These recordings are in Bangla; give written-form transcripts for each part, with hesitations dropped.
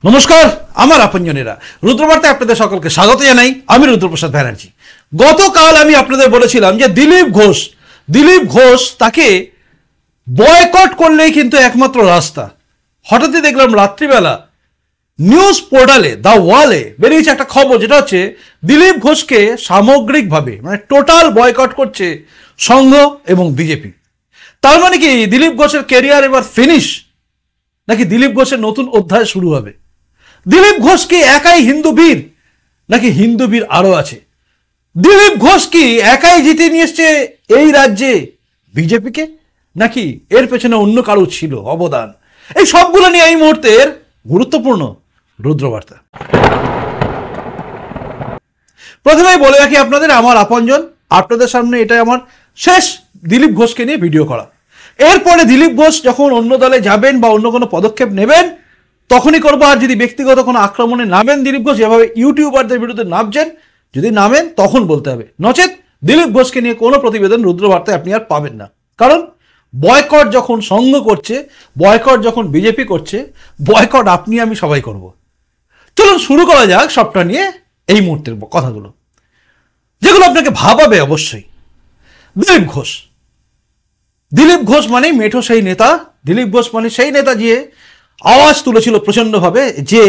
নমস্কার, আমার আপনজনেরা, রুদ্রবার্তায় আপনাদের সকলকে স্বাগত জানাই। আমি রুদ্রপ্রসাদ ব্যানার্জি। গতকাল আমি আপনাদের বলেছিলাম যে দিলীপ ঘোষ তাকে বয়কট করলেই কিন্তু একমাত্র রাস্তা। হঠাৎই দেখলাম রাত্রিবেলা নিউজ পোর্টালে দ্য ওয়ালে বেরিয়েছে একটা খবর, যেটা হচ্ছে দিলীপ ঘোষকে সামগ্রিকভাবে মানে টোটাল বয়কট করছে সংঘ এবং বিজেপি। তার মানে কি দিলীপ ঘোষের ক্যারিয়ার এবার ফিনিশ, নাকি দিলীপ ঘোষের নতুন অধ্যায় শুরু হবে? দিলীপ ঘোষ কি একাই হিন্দু বীর, নাকি হিন্দু বীর আরো আছে? দিলীপ ঘোষ কি একাই জিতে নিয়ে এসছে এই রাজ্যে বিজেপিকে, নাকি এর পেছনে অন্য কারো ছিল অবদান? এই সবগুলো নিয়ে এই মুহূর্তের গুরুত্বপূর্ণ রুদ্রবার্তা। প্রথমেই বলে রাখি আপনাদের, আমার আপনজন, আপনাদের সামনে এটাই আমার শেষ দিলীপ ঘোষকে নিয়ে ভিডিও করা। এরপরে দিলীপ ঘোষ যখন অন্য দলে যাবেন বা অন্য কোনো পদক্ষেপ নেবেন তখনই করবো। আর যদি ব্যক্তিগত কোনো আক্রমণে নামেন দিলীপ ঘোষ, যেভাবে ইউটিউবারদের বিরুদ্ধে নামছেন, যদি নামেন তখন বলতে হবে, নচেত দিলীপ ঘোষকে নিয়ে কোনো প্রতিবেদন রুদ্রবার্তায় আপনি আর পাবেন না। কারণ বয়কট যখন সংঘ করছে, বয়কট যখন বিজেপি করছে, বয়কট আপনি আমি সবাই করব। চলুন শুরু করা যাক সবটা নিয়ে এই মুহূর্তের কথাগুলো, যেগুলো আপনাকে ভাবাবে অবশ্যই। দিলীপ ঘোষ মানে মেঠো সেই নেতা। দিলীপ ঘোষ মানে সেই নেতা যে আওয়াজ তুলেছিল প্রচন্ডভাবে, যে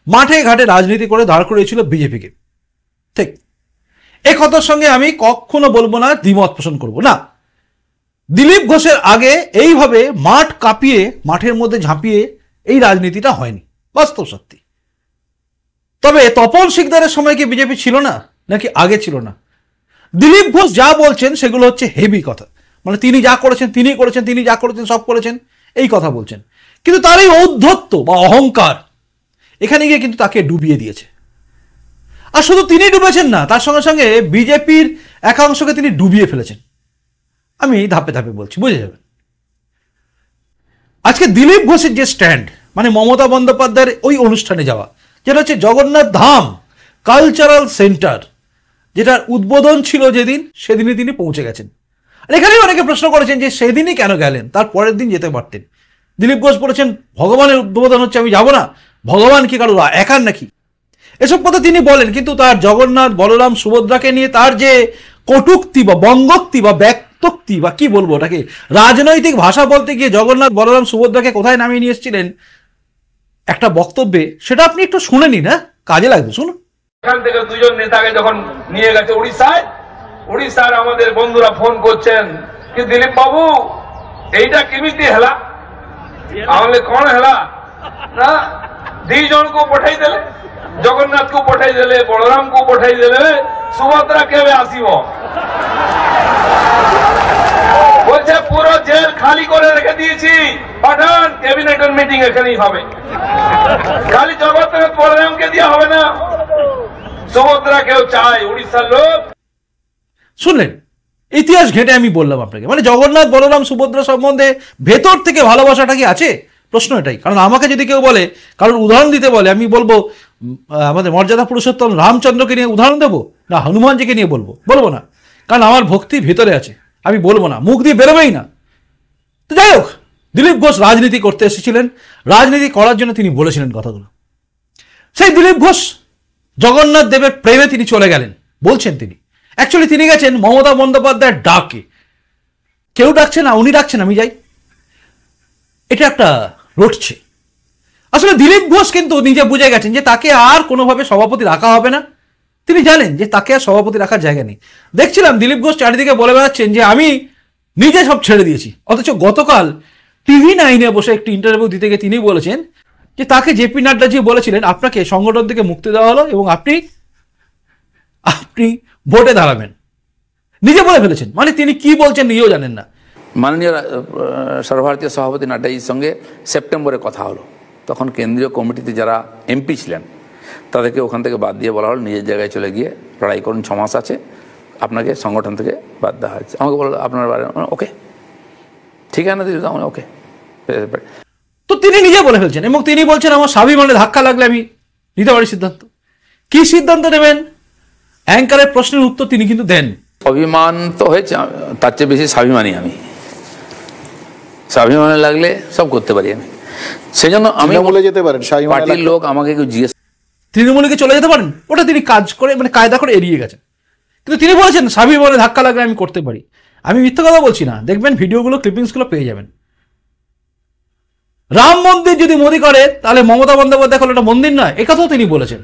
মাঠে ঘাটে রাজনীতি করে দাঁড় করিয়েছিল বিজেপিকে। ঠিক এ কথার সঙ্গে আমি কখনো বলবো না, দ্বিমত পোষণ করব না। দিলীপ ঘোষের আগে এইভাবে মাঠ কাঁপিয়ে, মাঠের মধ্যে ঝাঁপিয়ে এই রাজনীতিটা হয়নি, বাস্তব সত্যি। তবে তপন শিকদারের সময় কি বিজেপি ছিল না, নাকি আগে ছিল না? দিলীপ ঘোষ যা বলছেন সেগুলো হচ্ছে হেভি কথা, মানে তিনি যা করেছেন তিনি করেছেন, তিনি যা করেছেন সব করেছেন, এই কথা বলছেন। কিন্তু তার এই ঔদ্ধত্য বা অহংকার এখানে গিয়ে কিন্তু তাকে ডুবিয়ে দিয়েছে। আর শুধু তিনি ডুবেছেন না, তার সঙ্গে সঙ্গে বিজেপির একাংশকে তিনি ডুবিয়ে ফেলেছেন। আমি ধাপে ধাপে বলছি, বুঝে যাবেন। আজকে দিলীপ ঘোষের যে স্ট্যান্ড, মানে মমতা বন্দ্যোপাধ্যায়ের ওই অনুষ্ঠানে যাওয়া, যেটা হচ্ছে জগন্নাথ ধাম কালচারাল সেন্টার, যেটার উদ্বোধন ছিল যেদিন, সেদিনই তিনি পৌঁছে গেছেন। আর এখানেই অনেকে প্রশ্ন করেছেন যে সেদিনই কেন গেলেন, তার পরের দিন যেতে পারতেন। দিলীপ ঘোষ বলেছেন ভগবানের উদ্বোধন হচ্ছে, আমি যাব না। ভগবান কি কারো একার নাকি? এসব কথা তিনি বলেন, কিন্তু তার জগন্নাথ, বলরাম, সুভদ্রাকে নিয়ে তার যে কটূক্তি বা বঙ্গোক্তি বা ব্যক্তোক্তি বা কি বলবো ওটাকে, রাজনৈতিক ভাষা বলতে গিয়ে জগন্নাথ, বলরাম, সুভদ্রাকে কোথায় নামিয়ে নিয়ে এসেছিলেন একটা বক্তব্যে, সেটা আপনি একটু শুনে নিন। হ্যাঁ, কাজে লাগবে, শুনুন। এখান থেকে দুজন নেতাকে যখন নিয়ে গেছে উড়িষ্যার আমাদের বন্ধুরা ফোন করছেন কি দিলীপ বাবু এইটা কেমিতি হেলা, আমাদের কোন হেলা না, ଦି ଜଣକୁ ପଠାଇ ଦେଲେ, ଜଗନ୍ନାଥକୁ ପଠାଇ ଦେଲେ, ବଳରାମକୁ ପଠାଇ ଦେଲେ, ସୁଭଦ୍ରା କେବେ ଆସିବ? বলছে পুরো জেল খালি করে রেখে দিয়েছি, পাঠান ক্যাবিনেটের মিটিং এখানেই হবে। খালি জগন্নাথ বলরামকে দেওয়া হবে না, সুভদ্রা কেউ চায় উড়িষ্যার লোক। শুনলেন, ইতিহাস ঘেঁটে আমি বললাম আপনাকে, মানে জগন্নাথ, বলরাম, সুভদ্রা সম্বন্ধে ভেতর থেকে ভালোবাসাটা কি আছে? প্রশ্ন এটাই। কারণ আমাকে যদি কেউ বলে, কারণ উদাহরণ দিতে বলে, আমি বলবো আমাদের মর্যাদা পুরুষোত্তম রামচন্দ্রকে নিয়ে উদাহরণ দেবো, না হনুমানজিকে নিয়ে বলবো না। কারণ আমার ভক্তি ভেতরে আছে, আমি বলবো না, মুখ দিয়ে বেরোবেই না। তো যাই হোক, দিলীপ ঘোষ রাজনীতি করতে এসেছিলেন, রাজনীতি করার জন্য তিনি বলেছিলেন কথাগুলো। সেই দিলীপ ঘোষ জগন্নাথ দেবের প্রেমে তিনি চলে গেলেন বলছেন তিনি। অ্যাকচুয়ালি তিনি গেছেন মমতা বন্দ্যোপাধ্যায়ের ডাকে। কেউ ডাকছে না, উনি ডাকছেন আমি যাই, এটা একটা রটছে। আসলে দিলীপ ঘোষ কিন্তু নিজে বুঝে গেছেন যে তাকে আর কোনোভাবে সভাপতি রাখা হবে না। তিনি জানেন যে তাকে আর সভাপতি রাখার জায়গা নেই। দেখছিলাম দিলীপ ঘোষ চারিদিকে বলে বেড়াচ্ছেন যে আমি নিজে সব ছেড়ে দিয়েছি, অথচ গতকাল TV9 বসে একটি ইন্টারভিউ দিতে গিয়ে তিনি বলেছেন যে তাকে জেপি নাড্ডাজি বলেছিলেন আপনাকে সংগঠন থেকে মুক্তি দেওয়া হলো এবং আপনি ভোটে দাঁড়াবেন। নিজে বলে ফেলেছেন, মানে তিনি কি বলছেন নিজেও জানেন না। মাননীয় সর্বভারতীয় সভাপতি নাড্ডাজির সঙ্গে সেপ্টেম্বরে কথা হলো, তখন কেন্দ্রীয় কমিটিতে যারা MP ছিলেন তাদেরকে ওখান থেকে বাদ দিয়ে বলা হলো নিজের জায়গায় চলে গিয়ে লড়াই করুন, 6 মাস আছে, আপনাকে সংগঠন থেকে বাদ দেওয়া হয়েছে। আমাকে বললো আপনার বাড়ি, ওকে ঠিক আছে না দিদি, ওকে। তো তিনি নিজে বলে ফেলছেন এবং তিনি বলছেন আমার স্বাভিমানে ধাক্কা লাগলে আমি নিতে পারি সিদ্ধান্ত। কি সিদ্ধান্ত নেবেন অ্যাঙ্কারের প্রশ্নের উত্তর তিনি কিন্তু দেন। অভিমান তো হয়েছে, তার চেয়ে বেশি স্বাভিমানী আমি। স্বাভিমানে লাগলে সব করতে পারি আমি। সেই জন্য আমি তৃণমূলে যেতে পারেন, শাহীন পার্টির লোক আমাকে কেউ জিজ্ঞেস তৃণমূলকে চলে যেতে পারেন, ওটা তিনি কাজ করে মানে কায়দা করে এড়িয়ে গেছেন। কিন্তু তিনি বলেছেন স্বাভিমানে ধাক্কা লাগলে আমি করতে পারি। আমি মিথ্যা কথা বলছি না, দেখবেন ভিডিওগুলো ক্লিপিংসগুলো পেয়ে যাবেন। রাম মন্দির যদি মোদি করে তাহলে মমতা বন্দ্যোপাধ্যায় করলে একটা মন্দির নয়, একথাও তিনি বলেছেন।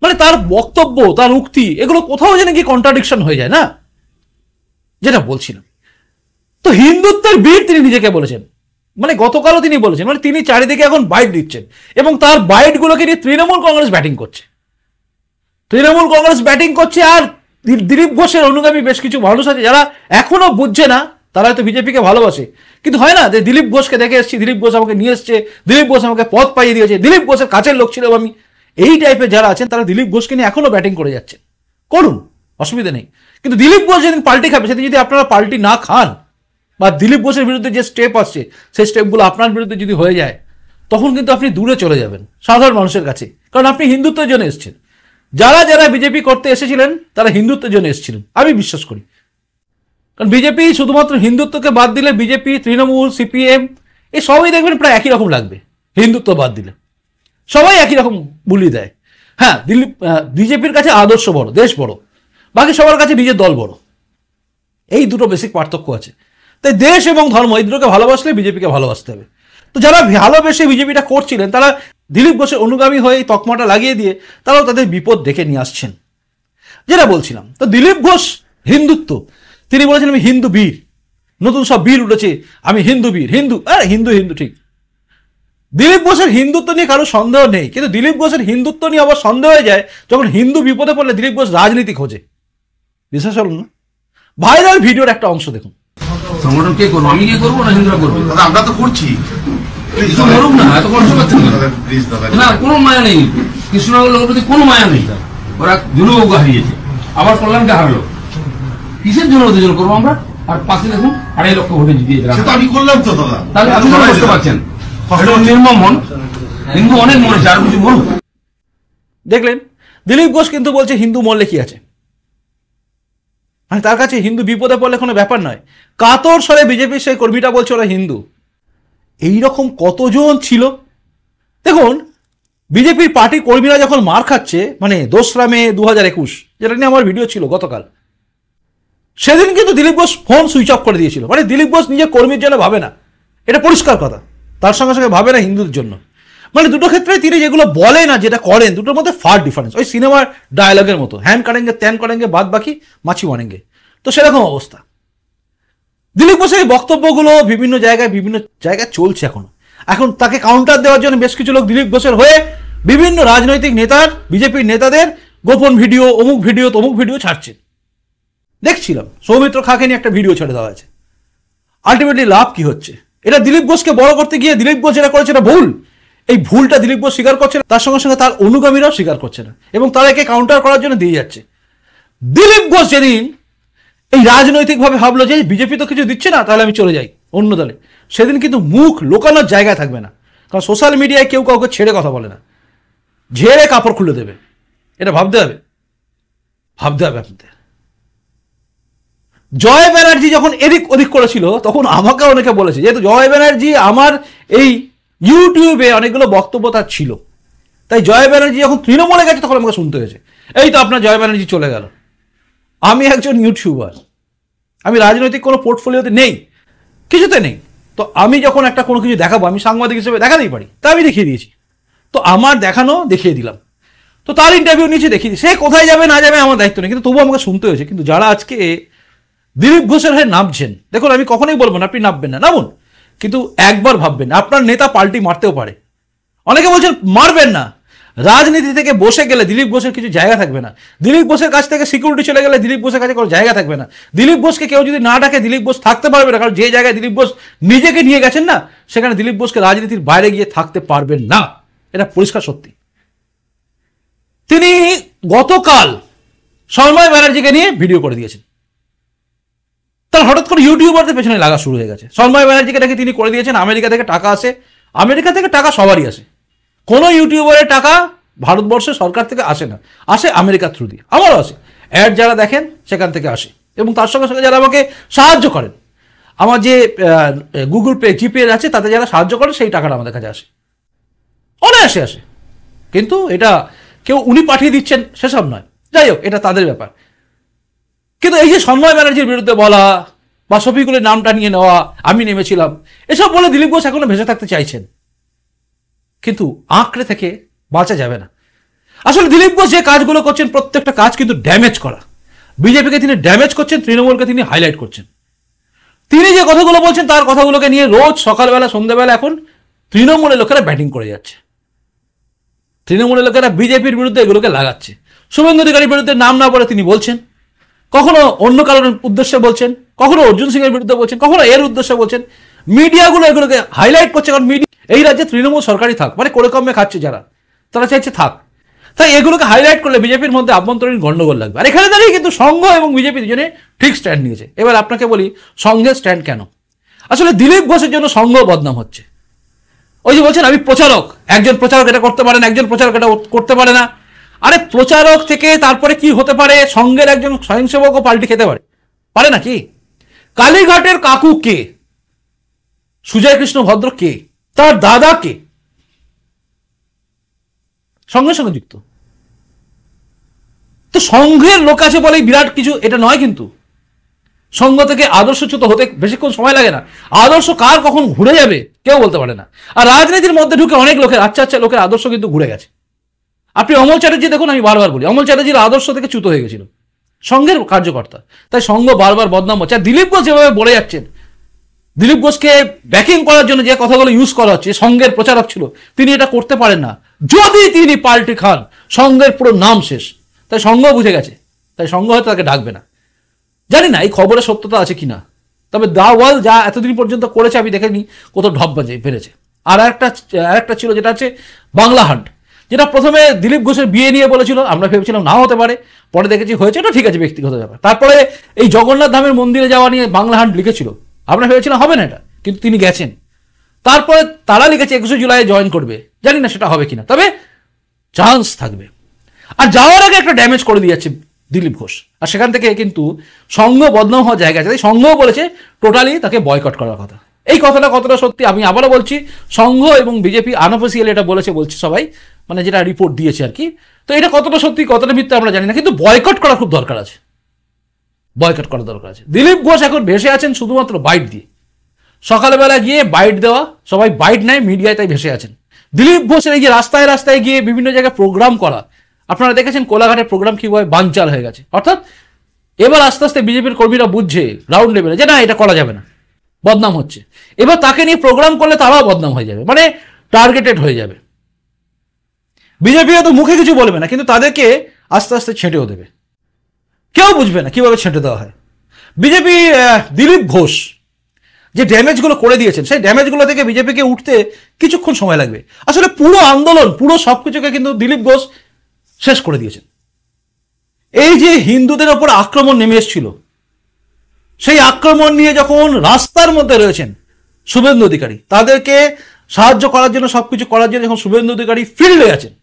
মানে তার বক্তব্য, তার উক্তি, এগুলো কোথাও যেন কি কন্ট্রাডিকশন হয়ে যায় না, যেটা বলছিলাম। তো হিন্দুত্বের বীর তিনি নিজেকে বলেছেন, মানে গতকালও তিনি বলেছেন, মানে তিনি চারিদিকে এখন বাইট দিচ্ছেন এবং তার বাইটগুলোকে নিয়ে তৃণমূল কংগ্রেস ব্যাটিং করছে। তৃণমূল কংগ্রেস ব্যাটিং করছে আর দিলীপ ঘোষের অনুগামী বেশ কিছু মানুষ আছে যারা এখনো বুঝছে না, তারা হয়তো বিজেপিকে ভালোবাসে, কিন্তু হয় না যে দিলীপ ঘোষকে দেখে এসেছি, দিলীপ ঘোষ আমাকে নিয়ে এসছে, দিলীপ ঘোষ আমাকে পথ পাইয়ে দিয়েছে, দিলীপ ঘোষের কাছের লোক ছিল আমি, এই টাইপের যারা আছেন তারা দিলীপ ঘোষকে নিয়ে এখনো ব্যাটিং করে যাচ্ছেন। করুন, অসুবিধা নেই, কিন্তু দিলীপ ঘোষ যেদিন পাল্টি খাবে সেদিন যদি আপনারা পাল্টি না খান বা দিলীপ ঘোষের বিরুদ্ধে যে স্টেপ আসছে সেই স্টেপগুলো আপনার বিরুদ্ধে যদি হয়ে যায়, তখন কিন্তু আপনি দূরে চলে যাবেন সাধারণ মানুষের কাছে, কারণ আপনি হিন্দুত্বের জন্য এসেছেন। যারা যারা বিজেপি করতে এসেছিলেন তারা হিন্দুত্বের জন্য এসেছিলেন, আমি বিশ্বাস করি। কারণ বিজেপি শুধুমাত্র হিন্দুত্বকে বাদ দিলে বিজেপি, তৃণমূল, সিপিএম এই সবাই দেখবেন প্রায় একই রকম লাগবে। হিন্দুত্ব বাদ দিলে সবাই একই রকম বুলি দেয়। হ্যাঁ, বিজেপির কাছে আদর্শ বড়, দেশ বড়, বাকি সবার কাছে নিজের দল বড়, এই দুটো বেসিক পার্থক্য আছে। তাই দেশ এবং ধর্ম এই দুটোকে ভালোবাসলে বিজেপিকে ভালোবাসতে হবে। তো যারা ভালোবেসে বিজেপিটা করছিলেন তারা দিলীপ ঘোষের অনুগামী হয়ে তকমাটা লাগিয়ে দিয়ে তারাও তাদের বিপদ ডেকে নিয়ে আসছেন, যেটা বলছিলাম। তো দিলীপ ঘোষ হিন্দুত্ব, তিনি বলেছেন আমি হিন্দু বীর, নতুন সব বীর উঠেছে, আমি হিন্দু বীর, হিন্দু হিন্দু হিন্দু ঠিক। দিলীপ ঘোষের হিন্দুত্ব নিয়ে কারো সন্দেহ নেই, কিন্তু দিলীপ ঘোষের হিন্দুত্ব নিয়ে আবার সন্দেহ হয়ে যায় যখন হিন্দু বিপদে পড়লে দিলীপ ঘোষ রাজনীতি খোঁজে। বিশ্বাস হল না? ভাইরাল ভিডিওর একটা অংশ দেখুন। সংগঠন কে করবো, আমি কি করবো না হিন্দুরা করবে? আমরা তো করছি, কিছু মরুক না, এত কষ্ট করছেন না, কোনো মায়া নেই। কৃষ্ণনগর লোকের প্রতি কোনো মায়া নেই, ওরা জুনুবাবুকে হারিয়েছে, আবার কল্যাণকে হারলো, কিসের জন্য দুজন করবো আমরা? আর পাশে দেখুন 2.5 লক্ষ ভোটে জিতিয়ে দিলাম, আমি করলাম তো দাদা। তাহলে আপনি করতে পারছেন? নির্মম মন, হিন্দু অনেক মরেছে, আর কিছু মরুক। দেখলেন, দিলীপ ঘোষ কিন্তু বলছে হিন্দু মরলে কি আছে, মানে তার কাছে হিন্দু বিপদে পড়লে কোনো ব্যাপার নয়। কাতর স্বরে বিজেপির সেই কর্মীটা বলছে ওরা হিন্দু। এইরকম কতজন ছিল দেখুন। বিজেপির পার্টি কর্মীরা যখন মার খাচ্ছে, মানে 2রা মে 2021, যেটা নিয়ে আমার ভিডিও ছিল গতকাল, সেদিন কিন্তু Dilip Ghosh phone switch off করে দিয়েছিল। মানে দিলীপ ঘোষ নিজের কর্মীর জন্য ভাবে না, এটা পরিষ্কার কথা। তার সঙ্গে সঙ্গে ভাবে না হিন্দুদের জন্য। মানে দুটো ক্ষেত্রে তিনি যেগুলো বলে না, যেটা করেন, দুটোর মধ্যে ফার ডিফারেন্স। ওই সিনেমার ডায়লগের মতো, হ্যান কারেঙ্গে ত্যান করেঙ্গে বাদ বাকি মাছি মানেঙ্গে, তো সেরকম অবস্থা। দিলীপ ঘোষের বক্তব্যগুলো বিভিন্ন জায়গায় চলছে এখন তাকে কাউন্টার দেওয়ার জন্য বেশ কিছু লোক দিলীপ ঘোষের হয়ে বিভিন্ন রাজনৈতিক নেতার, বিজেপির নেতাদের গোপন ভিডিও, অমুক ভিডিও তমুক ভিডিও ছাড়ছে। দেখছিলাম সৌমিত্র খাকে নিয়ে একটা ভিডিও ছেড়ে দেওয়া আছে। আলটিমেটলি লাভ কি হচ্ছে? এটা দিলীপ ঘোষকে বড় করতে গিয়ে দিলীপ ঘোষ যেটা করেছে এটা ভুল, এই ভুলটা দিলীপ ঘোষ স্বীকার করছে না, তার সঙ্গে সঙ্গে তার অনুগামীরাও স্বীকার করছে না, এবং তারা একে কাউন্টার করার জন্য দিয়ে যাচ্ছে। দিলীপ ঘোষ যেদিন এই রাজনৈতিকভাবে ভাবলো যে বিজেপি তো কিছু দিচ্ছে না, তাহলে আমি চলে যাই অন্য দলে, সেদিন কিন্তু মুখ লোকানোর জায়গা থাকবে না। কারণ সোশ্যাল মিডিয়ায় কেউ কাউকে ছেড়ে কথা বলে না, ঝেড়ে কাপড় খুলে দেবে। এটা ভাবতে হবে আপনাদের। জয় ব্যানার্জি যখন এদিক ওদিক করেছিল তখন আমাকে অনেকে বলেছে, যেহেতু জয় ব্যানার্জি আমার এই ইউটিউবে অনেকগুলো বক্তব্য তার ছিল, তাই জয় ব্যানার্জি যখন তৃণমূলে গেছে তখন আমাকে শুনতে হয়েছে, এই তো আপনার জয় ব্যানার্জি চলে গেল। আমি একজন ইউটিউবার, আমি রাজনৈতিক কোনো পোর্টফোলিওতে নেই, কিছুতে নেই। তো আমি যখন একটা কোনো কিছু দেখাবো, আমি সাংবাদিক হিসেবে দেখাতেই পারি, তা আমি দেখিয়ে দিয়েছি। তো আমার দেখানো দেখিয়ে দিলাম, তো তার ইন্টারভিউ নিয়েছি, দেখিয়ে দিই। সে কোথায় যাবে না যাবে আমার দায়িত্ব নেই, কিন্তু তবুও আমাকে শুনতে হয়েছে। কিন্তু যারা আজকে দিলীপ ঘোষের হয়ে নামছেন, দেখুন আমি কখনোই বলবো না আপনি নামবেন না, নামুন, কিন্তু একবার ভাববেন আপনার নেতা পাল্টি মারতেও পারে। অনেকে বলছেন মারবেন না, রাজনীতি থেকে বসে গেলে দিলীপ ঘোষের কিছু জায়গা থাকবে না। দিলীপ ঘোষের কাছ থেকে সিকিউরিটি চলে গেলে দিলীপ ঘোষের কাছে কোনো জায়গা থাকবে না। দিলীপ ঘোষকে কেউ যদি না ডাকে দিলীপ ঘোষ থাকতে পারবে না, কারণ যে জায়গায় দিলীপ ঘোষ নিজেকে নিয়ে গেছেন না, সেখানে দিলীপ ঘোষকে রাজনীতির বাইরে গিয়ে থাকতে পারবেন না, এটা পরিষ্কার সত্যি। তিনি গতকাল সন্ময় ব্যানার্জিকে নিয়ে ভিডিও করে দিয়েছেন, তার হঠাৎ করে ইউটিউবারদের পেছনে লাগা শুরু হয়ে গেছে। সন্ময় ব্যানার্জিকে নাকি তিনি করে দিয়েছেন, আমেরিকা থেকে টাকা আসে, আমেরিকা থেকে টাকা সবারই আসে, কোনো ইউটিউবারের টাকা ভারতবর্ষের সরকার থেকে আসে না, আসে আমেরিকার থ্রু দিয়ে, আমারও আসে, অ্যাড যারা দেখেন সেখান থেকে আসে, এবং তার সঙ্গে সঙ্গে যারা আমাকে সাহায্য করেন। আমার যে গুগল পে জিপে আছে তাতে যারা সাহায্য করে সেই টাকাটা আমাদের কাছে আসে, অনায়াসে আসে। কিন্তু এটা কেউ উনি পাঠিয়ে দিচ্ছেন সেসব নয়, যাই হোক এটা তাদের ব্যাপার। কিন্তু এই যে সন্ময় ব্যানার্জির বিরুদ্ধে বলা বা শফিকুলের নামটা নিয়ে নেওয়া, আমি নেমেছিলাম, এসব বলে দিলীপ ঘোষ এখনো ভেসে থাকতে চাইছেন, কিন্তু আঁকড়ে থেকে বাঁচা যাবে না। আসলে দিলীপ ঘোষ যে কাজগুলো করছেন প্রত্যেকটা কাজ কিন্তু ড্যামেজ করা। বিজেপিকে তিনি ড্যামেজ করছেন, তৃণমূলকে তিনি হাইলাইট করছেন। তিনি যে কথাগুলো বলছেন তার কথাগুলোকে নিয়ে রোজ সকালবেলা সন্ধ্যাবেলা এখন তৃণমূলের লোকেরা ব্যাটিং করে যাচ্ছে, তৃণমূলের লোকেরা বিজেপির বিরুদ্ধে এগুলোকে লাগাচ্ছে। শুভেন্দু অধিকারীর বিরুদ্ধে নাম না বলে তিনি বলছেন, কখনো অন্য কারোর উদ্দেশ্যে বলছেন, কখনো অর্জুন সিং এর বিরুদ্ধে বলছেন, কখনো এর উদ্দেশ্যে বলছেন। মিডিয়াগুলো এগুলোকে হাইলাইট করছে, কারণ মিডিয়া এই রাজ্যে তৃণমূল সরকারই থাক, মানে করে কমে খাচ্ছে যারা, তারা চাইছে থাক। তাই এগুলোকে হাইলাইট করলে বিজেপির মধ্যে আভ্যন্তরীণ গন্ডগোল লাগবে। আর এখানে দাঁড়িয়ে কিন্তু সংঘ এবং বিজেপি দুজনে ঠিক স্ট্যান্ড নিয়েছে। এবার আপনাকে বলি সংঘের স্ট্যান্ড কেন। আসলে দিলীপ ঘোষের জন্য সংঘ বদনাম হচ্ছে। ওই যে বলছেন আমি প্রচারক, একজন প্রচারক এটা করতে পারে না, একজন প্রচারক এটা করতে পারে না। আরে প্রচারক থেকে তারপরে কি হতে পারে, সংঘের একজন স্বয়ংসেবকও পাল্টি খেতে পারে, পারে নাকি? কালীঘাটের কাকু কে? সুজয় কৃষ্ণ ভদ্র কে? তার দাদা কে? সঙ্গে সঙ্গে যুক্ত। তো সংঘের লোক আছে বলেই বিরাট কিছু এটা নয়, কিন্তু সংঘ থেকে আদর্শচ্যুত হতে বেশিক্ষণ সময় লাগে না। আদর্শ কার কখন ঘুরে যাবে কেউ বলতে পারে না। আর রাজনীতির মধ্যে ঢুকে অনেক লোকের আচ্ছা লোকের আদর্শ কিন্তু ঘুরে গেছে। আপনি অমল চ্যাটার্জি দেখুন, আমি বারবার বলি অমল চ্যাটার্জির আদর্শ থেকে চ্যুত হয়ে গেছিল, সংঘের কার্যকর্তা। তাই সংঘ বারবার বদনাম হচ্ছে। আর দিলীপ ঘোষ যেভাবে বলে যাচ্ছেন, দিলীপ ঘোষকে ব্যাকিং করার জন্য যে কথাগুলো ইউজ করা হচ্ছে, সংঘের প্রচারক ছিল, তিনি এটা করতে পারেন না। যদি তিনি পাল্টি খান সংঘের পুরো নাম শেষ। তাই সংঘ বুঝে গেছে, তাই সংঘ হয়তো তাকে ডাকবে না। জানি না এই খবরের সত্যতা আছে কিনা, তবে দা ওয়ার্ল্ড যা এতদিন পর্যন্ত করেছে আমি দেখেনি কোথাও ঢপ বাজে পেরেছে। আর একটা ছিল যেটা হচ্ছে বাংলা হান্ট, যেটা প্রথমে দিলীপ ঘোষের বিয়ে নিয়ে বলেছিল, আমরা ভেবেছিলাম নাও হতে পারে, পরে দেখেছি হয়েছে, এটা ঠিক আছে ব্যক্তিগত ব্যাপার। তারপরে এই জগন্নাথ ধামের মন্দিরে যাওয়া নিয়ে বাংলা হান্ট লিখেছিল, আমরা ভেবেছিলাম হবে না এটা, কিন্তু তিনি গেছেন। তারপরে তারা লিখেছে 21শে জুলাই জয়েন করবে, জানি না সেটা হবে কিনা, তবে চান্স থাকবে। আর যাওয়ার আগে একটা ড্যামেজ করে দিয়ে যাচ্ছে দিলীপ ঘোষ। আর সেখান থেকে কিন্তু সংঘ বদনাম হওয়ার জায়গা আছে। তাই সংঘও বলেছে টোটালি তাকে বয়কট করার কথা। এই কথাটা কতটা সত্যি আমি আবারও বলছি, সংঘ এবং বিজেপি আনঅফিসিয়ালি এটা বলছে সবাই, মানে যেটা রিপোর্ট দিয়েছে আর কি। তো এটা কতটা সত্যি কতটা মিথ্যা আমরা জানি না, কিন্তু বয়কট করা খুব দরকার আছে, বয়কট করা দরকার আছে। দিলীপ ঘোষ এখন ভেসে আছেন শুধুমাত্র বাইট দিয়ে। সকালবেলা গিয়ে বাইট দেওয়া, সবাই বাইট নেয়, মিডিয়ায় তাই ভেসে আছেন। দিলীপ ঘোষের এই যে রাস্তায় রাস্তায় গিয়ে বিভিন্ন জায়গায় প্রোগ্রাম করা, আপনারা দেখেছেন কোলাঘাটের প্রোগ্রাম কিভাবে বানচাল হয়ে গেছে। অর্থাৎ এবার আস্তে আস্তে বিজেপির কর্মীরা বুঝছে রাউন্ড লেভেলে যে না এটা করা যাবে না, বদনাম হচ্ছে। এবার তাকে নিয়ে প্রোগ্রাম করলে তারাও বদনাম হয়ে যাবে, মানে টার্গেটেড হয়ে যাবে। বিজেপি হয়তো মুখে কিছু বলবে না, কিন্তু তাদেরকে আস্তে আস্তে ছেঁটেও দেবে। কেউ বুঝবে না কিভাবে ছেঁটে দেওয়া হয়। বিজেপি দিলীপ ঘোষ যে ড্যামেজগুলো করে দিয়েছেন, সেই ড্যামেজগুলো থেকে বিজেপিকে উঠতে কিছুক্ষণ সময় লাগবে। আসলে পুরো আন্দোলন, পুরো সবকিছুকে কিন্তু দিলীপ ঘোষ শেষ করে দিয়েছেন। এই যে হিন্দুদের ওপর আক্রমণ নেমে এসেছিল, সেই আক্রমণ নিয়ে যখন রাস্তার মধ্যে রয়েছেন শুভেন্দু অধিকারী, তাদেরকে সাহায্য করার জন্য, সবকিছু করার জন্য যখন শুভেন্দু অধিকারী ফিল্ডে আছেন,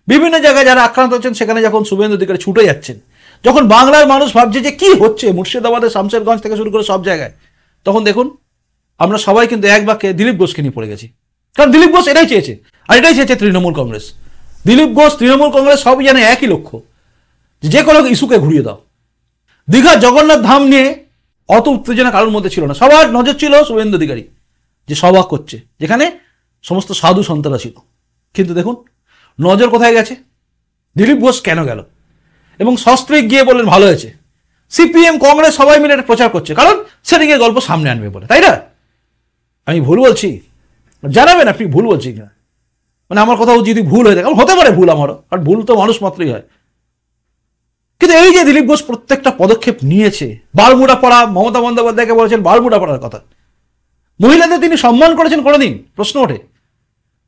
বিভিন্ন জায়গায় যারা আক্রান্ত হচ্ছেন সেখানে যখন শুভেন্দু অধিকারী ছুটে যাচ্ছেন, যখন বাংলার মানুষ ভাবছে যে কি হচ্ছে মুর্শিদাবাদের শামশেরগঞ্জ থেকে শুরু করে সব জায়গায়, তখন দেখুন আমরা সবাই কিন্তু এক বাক্যে দিলীপ ঘোষকে নিয়ে পড়ে গেছি। কারণ দিলীপ ঘোষ এটাই চেয়েছে, আর এটাই চেয়েছে তৃণমূল কংগ্রেস। দিলীপ ঘোষ, তৃণমূল কংগ্রেস সবই জানে একই লক্ষ্য, যে কোনো ইস্যুকে ঘুরিয়ে দাও। দীঘা জগন্নাথ ধাম নিয়ে অত উত্তেজনা কারোর মধ্যে ছিল না, সবার নজর ছিল শুভেন্দু অধিকারী যে সভা করছে, যেখানে সমস্ত সাধু সন্তরা ছিল। কিন্তু দেখুন নজর কোথায় গেছে, দিলীপ ঘোষ কেন গেল, এবং সস্ত্রীক গিয়ে বললেন ভালো হয়েছে। সিপিএম কংগ্রেস সবাই মিলে এটা প্রচার করছে, কারণ সেদিকে গল্প সামনে আনবে বলে, তাই না? আমি ভুল বলছি, জানাবেন আপনি ভুল বলছি কিনা। মানে আমার কথাও যদি ভুল হয়ে থাকে, হতে পারে ভুল আমারও, কারণ ভুল তো মানুষ মাত্রই হয়। কিন্তু এই যে দিলীপ ঘোষ প্রত্যেকটা পদক্ষেপ নিয়েছে, বারমুডা পড়া, মমতা বন্দ্যোপাধ্যায়কে বলেছেন বারমুডা পড়ার কথা, মহিলাদের তিনি সম্মান করেছেন কোনোদিন? প্রশ্ন ওঠে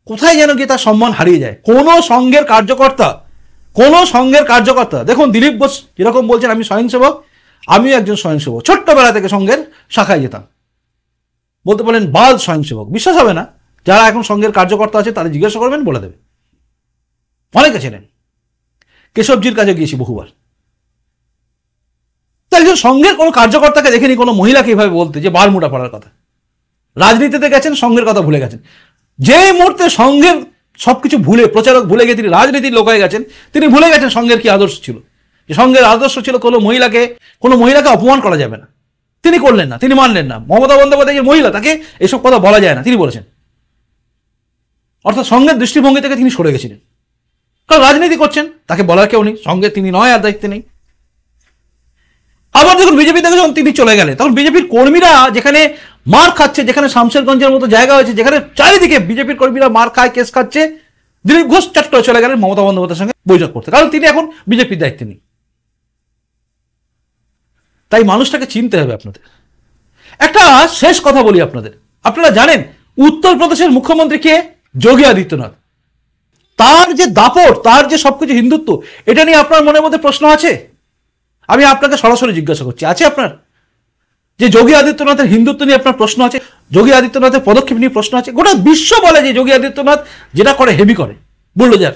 কোথায় যেন গিয়ে তার সম্মান হারিয়ে যায়। কোন সংঘের কার্যকর্তা দেখুন, দিলীপ ঘোষ যেরকম বলছেন আমি স্বয়ংসেবক, আমিও একজন স্বয়ংসেবক, ছোট্টবেলা থেকে সংঘের শাখায় যেতাম, বলতে পারেন বাল স্বয়ংসেবক। বিশ্বাস হবে না, যারা এখন সংঘের কার্যকর্তা আছে তাদের জিজ্ঞাসা করবেন, বলে দেবে। অনেকে ছিলেন, কেশবজির কাছে গিয়েছি বহুবার। তো একজন সঙ্ঘের কোনো কার্যকর্তাকে দেখেনি কোনো মহিলাকে এইভাবে বলতে যে বারমুডা পড়ার কথা। রাজনীতিতে গেছেন, সঙ্ঘের কথা ভুলে গেছেন। যে মুহূর্তে সঙ্ঘের সবকিছু ভুলে, প্রচারক ভুলে গিয়ে তিনি রাজনীতির লোক হয়ে গেছেন, তিনি ভুলে গেছেন সঙ্ঘের কি আদর্শ ছিল। যে সঙ্ঘের আদর্শ ছিল কোনো মহিলাকে অপমান করা যাবে না, তিনি করলেন না, তিনি মানলেন না। মমতা বন্দ্যোপাধ্যায়ের মহিলা, তাকে এসব কথা বলা যায় না, তিনি বলেছেন। অর্থাৎ সঙ্ঘের দৃষ্টিভঙ্গি থেকে তিনি সরে গেছিলেন, কারণ রাজনীতি করছেন, তাকে বলার কেউ নেই, সঙ্গে তিনি নয়, আর দায়িত্বে নেই। আবার যখন বিজেপি থেকে যখন তিনি চলে গেলেন, তখন বিজেপির কর্মীরা যেখানে মার খাচ্ছে, যেখানে শামশেরগঞ্জের মতো জায়গা হয়েছে, যেখানে চারিদিকে বিজেপির কর্মীরা মার খায়, কেস খাচ্ছে, দিলীপ ঘোষ চট করে চলে গেলেন মমতা বন্দ্যোপাধ্যায়ের সঙ্গে বৈঠক করতে, কারণ তিনি এখন বিজেপির দায়িত্বে নেই। তাই মানুষটাকে চিনতে হবে আপনাদের। একটা শেষ কথা বলি আপনাদের, আপনারা জানেন উত্তরপ্রদেশের মুখ্যমন্ত্রী কে? যোগী আদিত্যনাথ। তার যে দাপট, তার যে সবকিছু হিন্দুত্ব, এটা নিয়ে আপনার মনের মধ্যে প্রশ্ন আছে? আমি আপনাকে সরাসরি জিজ্ঞাসা করছি, আছে আপনার? যে যোগী আদিত্যনাথের হিন্দুত্ব নিয়ে আপনার প্রশ্ন আছে, যোগী আদিত্যনাথের পদক্ষেপ নিয়ে প্রশ্ন আছে? গোটা বিশ্ব বলে যে যোগী আদিত্যনাথ যেটা করে হেভি করে, বুলডোজার।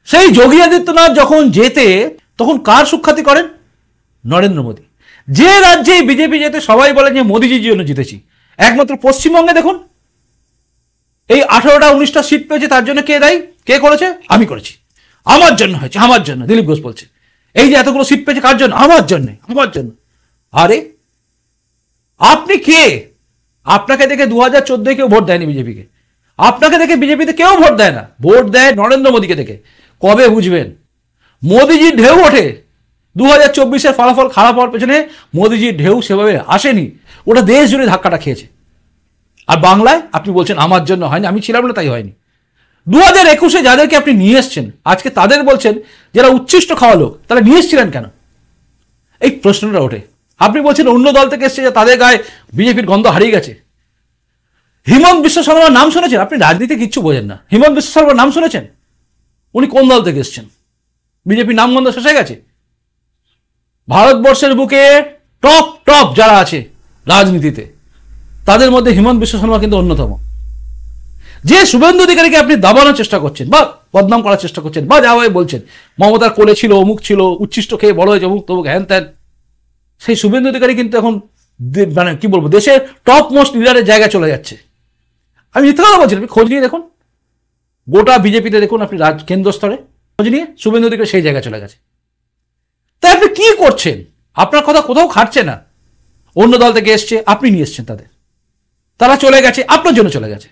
সেই যোগী আদিত্যনাথ যখন যেতে, তখন কার সুখ্যাতি করেন? নরেন্দ্র মোদী। যে রাজ্যে বিজেপি যেতে সবাই বলে যে মোদীজির জন্য জিতেছি। একমাত্র পশ্চিমবঙ্গে দেখুন, এই 18টা 19টা সিট পেয়েছে, তার জন্য কে দায়ী? কে করেছে? আমি করেছি, আমার জন্য হয়েছে, আমার জন্য। দিলীপ ঘোষ বলছে এই যে এতগুলো সিট পেয়েছে কার জন্য? আমার জন্য, আমার জন্য। আরে আপনি কে? আপনাকে দেখে 2014 কেউ ভোট দেয়নি বিজেপিকে, আপনাকে দেখে বিজেপিতে কেউ ভোট দেয় না, ভোট দেয় নরেন্দ্র মোদীকে দেখে। কবে বুঝবেন? মোদীজির ঢেউ ওঠে। 2024-এর ফলাফল খারাপ হওয়ার পেছনে মোদীজির ঢেউ সেভাবে আসেনি, ওটা দেশ জুড়ে ধাক্কাটা খেয়েছে। আর বাংলায় আপনি বলছেন আমার জন্য হয়নি, আমি ছিলাম না তাই হয়নি। 2021-এ যাদেরকে আপনি নিয়ে এসছেন, আজকে তাদের বলছেন যারা উচ্ছিষ্ট খাওয়া লোক, তারা নিয়ে এসছিলেন কেন? এই প্রশ্নটা ওঠে। আপনি বলছেন অন্য দল থেকে এসছে, তাদের গায়ে বিজেপির গন্ধ হারিয়ে গেছে। হিমন্ত বিশ্ব শর্মার নাম শুনেছেন? আপনি রাজনীতি কিচ্ছু বোঝেন না। হিমন্ত বিশ্ব শর্মার নাম শুনেছেন? উনি কোন দল থেকে এসছেন? বিজেপির নাম গন্ধ শেষ হয়ে গেছে। ভারতবর্ষের বুকে টপ যারা আছে রাজনীতিতে, তাদের মধ্যে হিমন্ত বিশ্ব শর্মা কিন্তু অন্যতম। যে শুভেন্দু অধিকারীকে আপনি দাবানোর চেষ্টা করছেন বা বদনাম করার চেষ্টা করছেন, বা যা হয় বলছেন মমতার কোলে ছিল, অমুক ছিল, উচ্ছিষ্ট খেয়ে বড় হয়েছে, অমুক তমুক হ্যান ত্যান, সেই শুভেন্দু অধিকারী কিন্তু এখন মানে কি বলবো, দেশের টপ মোস্ট লিডারের জায়গায় চলে যাচ্ছে। আমি মিথ্যা কথা বলছি, আপনি খোঁজ নিয়ে দেখুন, গোটা বিজেপিতে দেখুন, আপনি কেন্দ্র স্তরে খোঁজ নিয়ে শুভেন্দু অধিকারী সেই জায়গায় চলে গেছে। তাই আপনি কি করছেন? আপনার কথা কোথাও খাটছে না। অন্য দল থেকে এসছে, আপনি নিয়ে এসছেন তাদের, তারা চলে গেছে, আপনার জন্য চলে গেছে।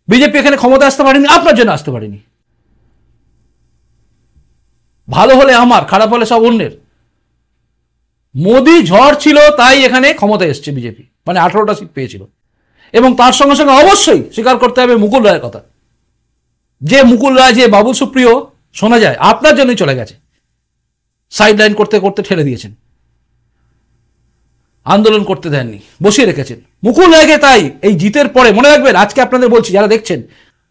বিজেপি এখানে ক্ষমতা আসতে পারেনি, আপনার জন্য আসতে পারেনি। ভালো হলে আমার, খারাপ হলে সব অন্যের। মোদি ঝড় ছিল তাই এখানে ক্ষমতায় এসছে বিজেপি, মানে 18টা সিট পেয়েছিল। এবং তার সঙ্গে সঙ্গে অবশ্যই স্বীকার করতে হবে মুকুল রায়ের কথা, যে মুকুল রায়, যে বাবুল সুপ্রিয় শোনা যায় আপনার জন্যই চলে গেছে, সাইড লাইন করতে করতে ঠেলে দিয়েছেন, আন্দোলন করতে দেননি, বসিয়ে রেখেছেন মুকুল রায়কে। তাই এই জিতের পরে মনে রাখবেন, আজকে আপনাদের বলছি যারা দেখছেন,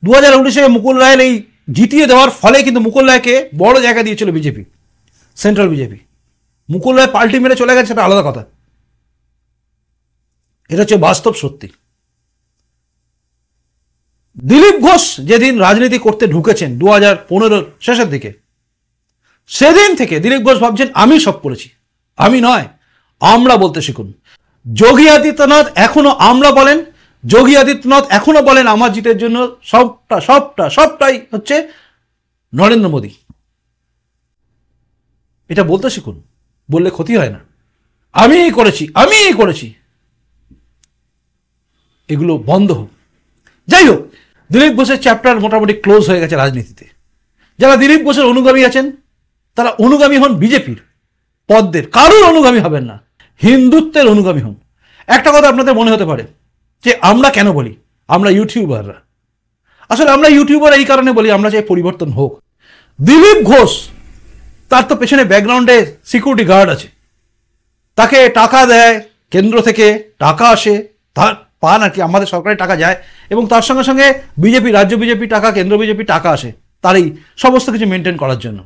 2019-এ মুকুল রায়ের এই জিতিয়ে দেওয়ার ফলে কিন্তু মুকুল রায়কে বড় জায়গা দিয়েছিল BJP, central BJP. Mukul Roy পাল্টি মেরে চলে গেছে, সেটা আলাদা কথা, এটা হচ্ছে বাস্তব সত্যি। দিলীপ ঘোষ যেদিন রাজনীতি করতে ঢুকেছেন 2015-র শেষের দিকে, সেদিন থেকে দিলীপ ঘোষ ভাবছেন আমি সব করেছি। আমি নয়, আমরা বলতে শিখুন। যোগী আদিত্যনাথ এখনো আমরা বলেন, যোগী আদিত্যনাথ এখনো বলেন আমার জিতের জন্য সবটাই হচ্ছে নরেন্দ্র মোদী। এটা বলতে শিখুন, বললে ক্ষতি হয় না। আমি করেছি, এগুলো বন্ধ হোক। যাই হোক, দিলীপ ঘোষের চ্যাপ্টার মোটামুটি ক্লোজ হয়ে গেছে রাজনীতিতে। যারা দিলীপ ঘোষের অনুগামী আছেন, তারা অনুগামী হন বিজেপির পদ্মের, কারোর অনুগামী হবেন না, হিন্দুত্বের অনুগামী হন। একটা কথা আপনাদের মনে হতে পারে যে আমরা কেন বলি আমরা ইউটিউবাররা, আসলে আমরা ইউটিউবার এই কারণে বলি আমরা চাই পরিবর্তন হোক। দিলীপ ঘোষ, তার তো পেছনে ব্যাকগ্রাউন্ডে সিকিউরিটি গার্ড আছে, তাকে টাকা দেয়, কেন্দ্র থেকে টাকা আসে, তার পান আর কি, আমাদের সরকারি টাকা যায়, এবং তার সঙ্গে সঙ্গে বিজেপি, রাজ্য বিজেপি টাকা, কেন্দ্র বিজেপি টাকা আসে তারই সমস্ত কিছু মেনটেন করার জন্য।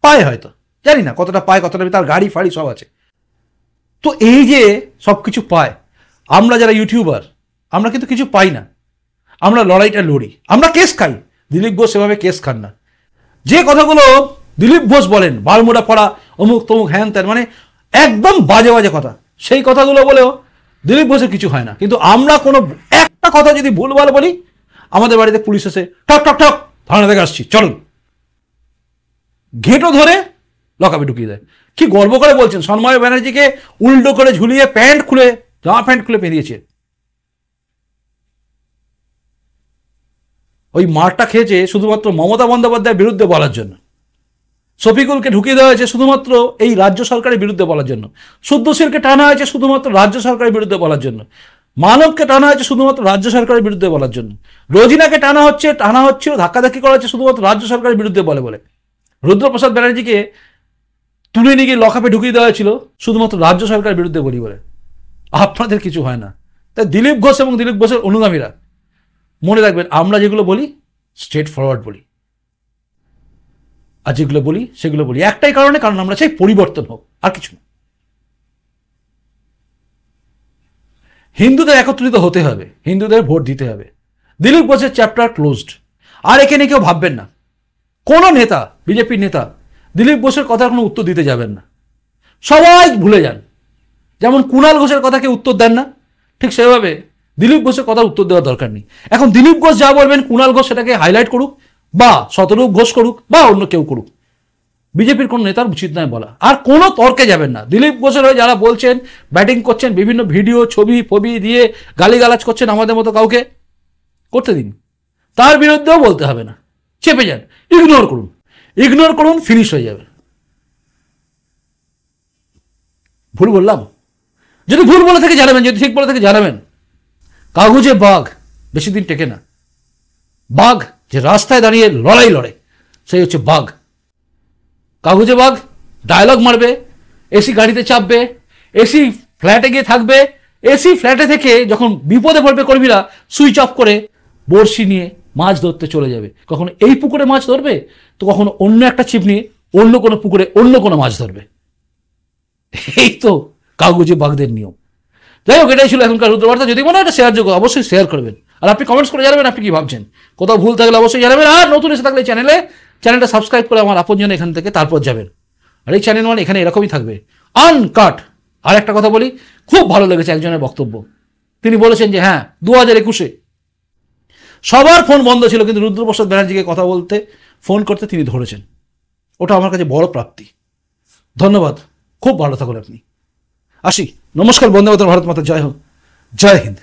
পায় হয়তো, জানি না কতটা পায়, কতটা, তার গাড়ি ফাড়ি সব আছে। তো এই যে সব কিছু পায়, আমরা যারা ইউটিউবার, আমরা কিন্তু কিছু পাই না, আমরা লড়াইটা লড়ি, আমরা কেস খাই। দিলীপ ঘোষ সেভাবে কেস খান না। যে কথাগুলো দিলীপ ঘোষ বলেন বারমুডা পড়া অমুক তমুক হ্যান ত্যান, মানে একদম বাজে বাজে কথা। সেই কথাগুলো বলেও দিলীপ ঘোষের কিছু হয় না। কিন্তু আমরা কোনো একটা কথা যদি ভুলভাল বলি, আমাদের বাড়িতে পুলিশ এসে ঠক ঠক ঠক থানা থেকে আসছি চলুন, ঘেঁটো ধরে লকআপে ঢুকিয়ে দেয়। কি গর্ব করে বলছেন, সন্ময় ব্যানার্জিকে উল্টো করে ঝুলিয়ে প্যান্ট খুলে, জামা প্যান্ট খুলে পেরিয়েছে। ওই মারটা খেয়েছে শুধুমাত্র মমতা বন্দ্যোপাধ্যায়ের বিরুদ্ধে বলার জন্য। শফিকুলকে ঢুকিয়ে দেওয়া হয়েছে শুধুমাত্র এই রাজ্য সরকারের বিরুদ্ধে বলার জন্য। শুদ্ধশীলকে টানা হয়েছে শুধুমাত্র রাজ্য সরকারের বিরুদ্ধে বলার জন্য। মানবকে টানা হয়েছে শুধুমাত্র রাজ্য সরকারের বিরুদ্ধে বলার জন্য। রোজিনাকে টানা হচ্ছিল, ধাক্কাধাক্কি করা হচ্ছে শুধুমাত্র রাজ্য সরকারের বিরুদ্ধে বলে। রুদ্রপ্রসাদ ব্যানার্জিকে তুলে নিয়ে গিয়ে লকআপে ঢুকিয়ে দেওয়া হয়েছিল শুধুমাত্র রাজ্য সরকারের বিরুদ্ধে বলে। আপনাদের কিছু হয় না। তাই দিলীপ ঘোষ এবং দিলীপ ঘোষের অনুগামীরা মনে রাখবেন, আমরা যেগুলো বলি স্ট্রেট ফরওয়ার্ড বলি, আর যেগুলো বলি সেগুলো বলি একটাই কারণে, কারণ আমরা চাই পরিবর্তন হোক, আর কিছু না। হিন্দুদের একত্রিত হতে হবে, হিন্দুদের ভোট দিতে হবে। দিলীপ ঘোষের চ্যাপ্টার ক্লোজড। আর এখানে কেউ ভাববেন না, কোনো নেতা, বিজেপির নেতা দিলীপ ঘোষের কথার কোনো উত্তর দিতে যাবেন না। সবাই ভুলে যান। যেমন কুণাল ঘোষের কথা কেউ উত্তর দেন না, ঠিক সেভাবে দিলীপ ঘোষের কথা উত্তর দেওয়ার দরকার নেই। এখন দিলীপ ঘোষ যা বলবেন কুণাল ঘোষ সেটাকে হাইলাইট করুক, বা শতরূপ ঘোষ করুক, বা অন্য কেউ করুক। বিজেপির কোন নেতার উচিত নয় বলা। আর কোনো তর্কে যাবেন না। দিলীপ ঘোষের হয়ে যারা বলছেন, ব্যাটিং করছেন, বিভিন্ন ভিডিও ছবি ফবি দিয়ে গালিগালাজ করছেন আমাদের মতো কাউকে, করতে দিন। তার বিরুদ্ধেও বলতে হবে না, চেপে যান, ইগনোর করুন, ফিনিশ হয়ে যাবে। ভুল বললাম? যদি ভুল বলে থেকে জানাবেন, যদি ঠিক বলে থেকে জানাবেন। কাগজে বাঘ বেশি দিন টেকে না। বাঘ যে রাস্তায় দাঁড়িয়ে লড়াই লড়ে, সেই হচ্ছে বাঘ। কাগজে বাঘ ডায়লগ মারবে, এসি গাড়িতে চাপবে, এসি ফ্ল্যাটে গিয়ে থাকবে, এসি ফ্ল্যাটে থেকে যখন বিপদে পড়বে কর্মীরা সুইচ অফ করে বড়শি নিয়ে মাছ ধরতে চলে যাবে। কখনো এই পুকুরে মাছ ধরবে, তো কখনো অন্য একটা ছিপ নিয়ে অন্য কোনো পুকুরে অন্য কোনো মাছ ধরবে। এই তো কাগজে বাঘদের নিয়ম। যাই হোক, এটাই ছিল এখনকার রুদ্রবার্তা। যদি মনে হয় এটা শেয়ারযোগ্য, অবশ্যই শেয়ার করবেন। আর আপনি কমেন্টস করে জানাবেন আপনি কি ভাবছেন। কোথাও ভুল থাকলে অবশ্যই জানাবেন। আর নতুন এসে থাকলে চ্যানেলটা সাবস্ক্রাইব করে আমার আপনজন এখান থেকে তারপর যাবেন। আর এই চ্যানেল মানে এখানে এরকমই থাকবে, আনকাট। আর একটা কথা বলি, খুব ভালো লেগেছে একজনের বক্তব্য। তিনি বলেছেন যে হ্যাঁ 2021 সবার ফোন বন্ধ ছিল, কিন্তু রুদ্রপ্রসাদ ব্যানার্জিকে কথা বলতে ফোন করতে তিনি ধরেছেন। ওটা আমার কাছে বড় প্রাপ্তি। ধন্যবাদ, খুব ভালো থাকুন আপনি। আসি, নমস্কার, বন্দে মাতরম, ভারত মাতা জয় হোক, জয় হিন্দ।